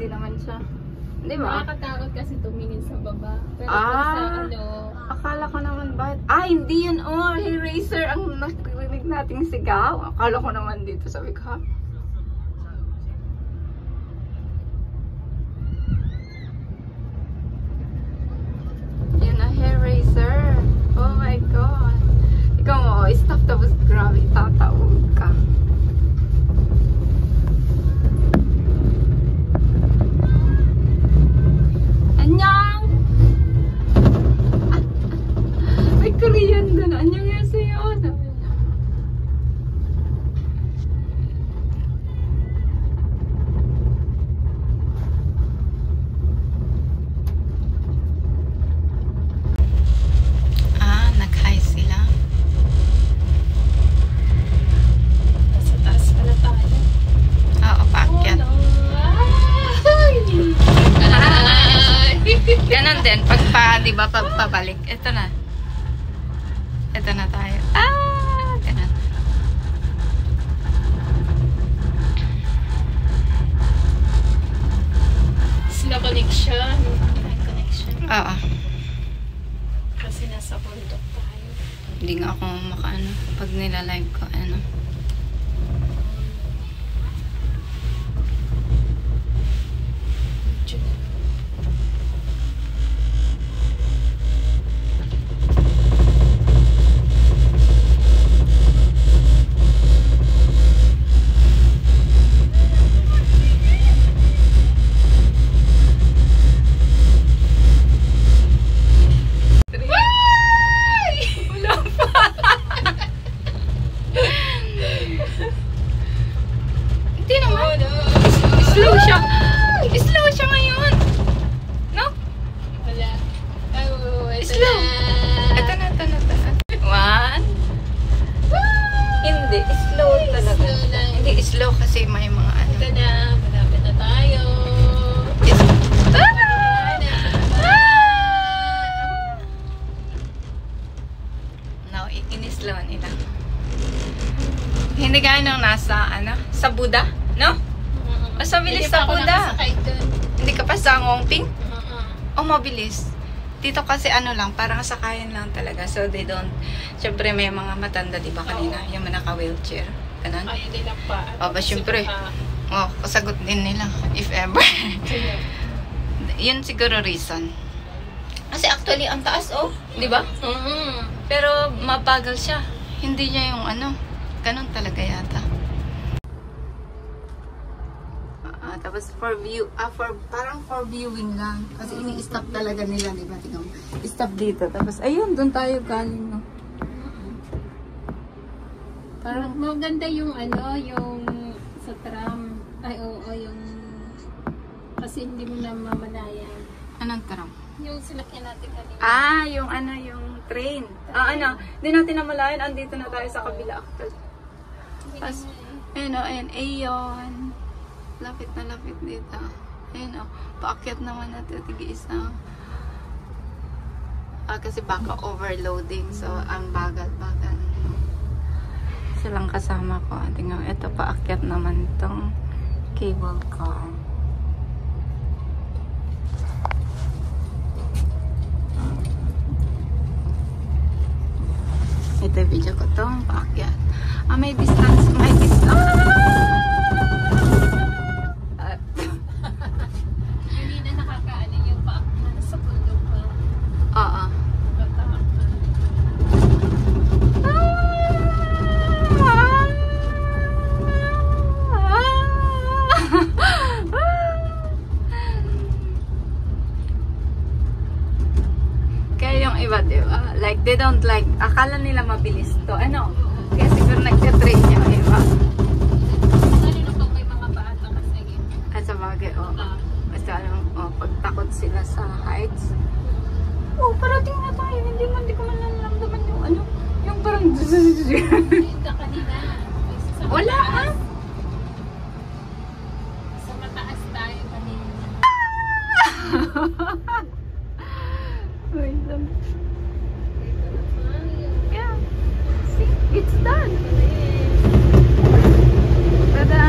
hindi naman siya. Di ba? Nakakatakot kasi tumingin sa baba. Pero sa akala ko naman ba? Hindi yun. Eraser ang nakirinig nating sigaw. Akala ko naman dito. Sabi ko, ha? Yun na, eraser. Oh my God. Ikaw mo, stop tapos grabe, tatawag ka. Annyeong! May Korean doon. Annyeonghaseyo. Nag-hi sila. Sa taas pala tayo. Oo, paakyat. Ganon din. Di ba, pabalik. Ito na. Ito na tayo. Ganon. Sila connection. Oo. Kasi nasa bundok tayo. Hindi nga ako makaano. Pag nila-live ko, ano. Slow siya ngayon. No? Wala. Slow. Ito na. One. Hindi. Slow talaga. Hindi. Slow kasi may mga ano. Ito na. Malapit na tayo. No, in-slow nila. Hindi gaya nung nasa, sa Buddha, no? Mas mabilis sa Buddha. Hindi ka pa sa Ngongping? Mabilis. Dito kasi lang, parang sakayan lang talaga. So they don't, syempre may mga matanda, di ba kanina? Yung naka-wheelchair. Ganun. Ayun nila pa. Syempre. Kasagot din nila, if ever. Yun siguro reason. Kasi actually, ang taas, di ba? Pero mabagal siya. Hindi niya yung ganun talaga yata. Tapos for parang for viewing lang. Kasi ini-stop talaga nila, di ba? Tingnan mo. Stop dito. Tapos, ayun, doon tayo galing, no? Parang maganda yung yung sa tram. Ay, yung kasi hindi mo na mamalayan. Anong tram? Yung sinakyan natin kanina. Yung train. Hindi natin namalayan. Andito na tayo sa kabila. Tapos, ayun. Lapit na lapit dito. Ayun paakyat naman natin tig-isa. Kasi baka overloading. So, ang bagal-bagal. Silang kasama ko. Tingnan, ito paakyat naman itong cable car. Ito video ko itong paakyat. May distance. Like, they don't like, akala nila mabilis to. Kaya siguro nagtitrain yung iba. Lalo na pag may mga bata kasi. At sa bagay, basta pagtakot sila sa heights. Parating na tayo. Hindi ko man nalamdaman yung yung parang Ito kanina. Wala Sa mataas tayo kanina. Wait lang. Yeah. See? It's done. Ta-da!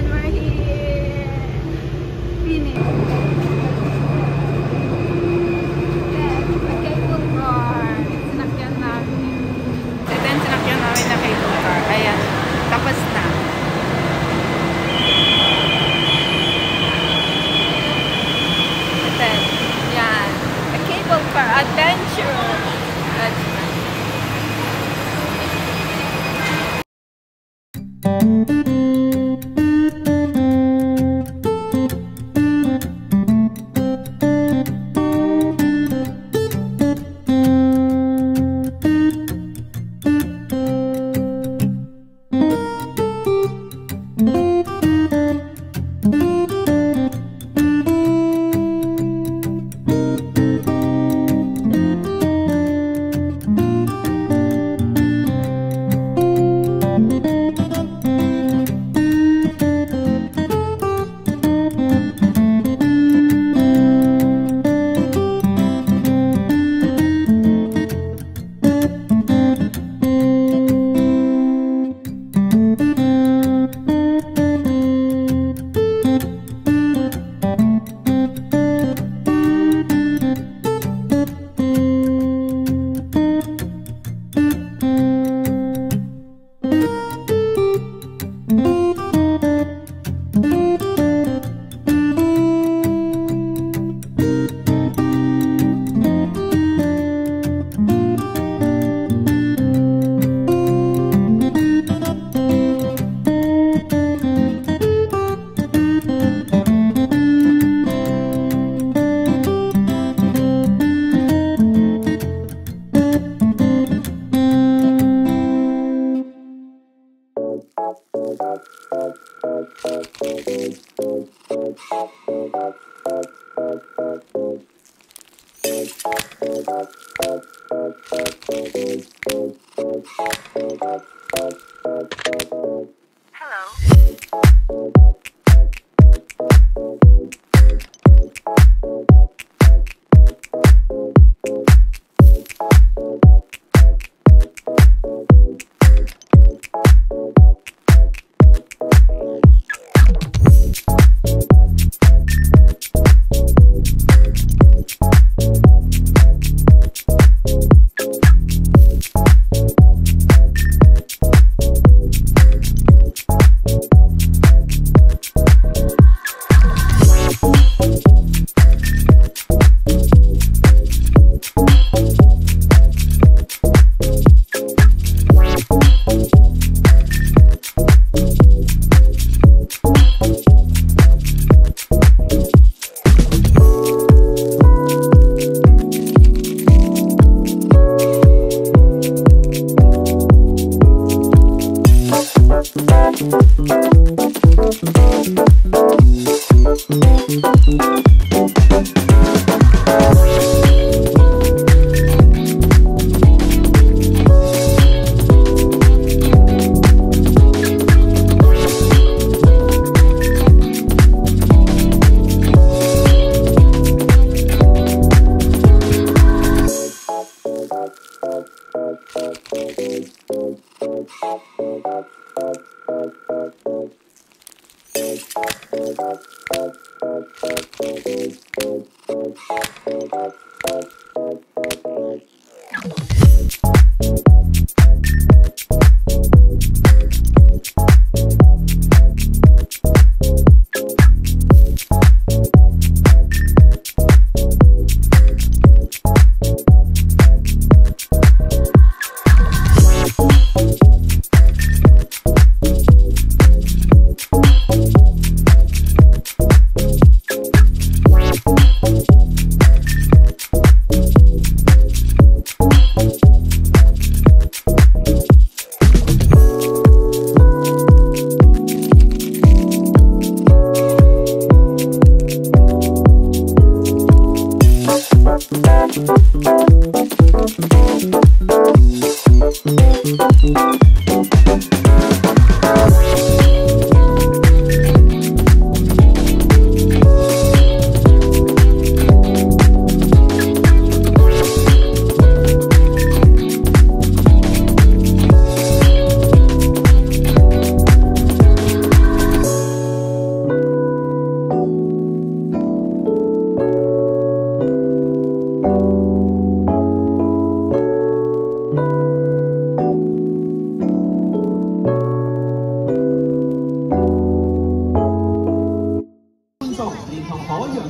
We're here.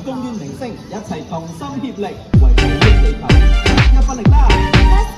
公園明星一齊同心協力，為保護地球，一分力啦！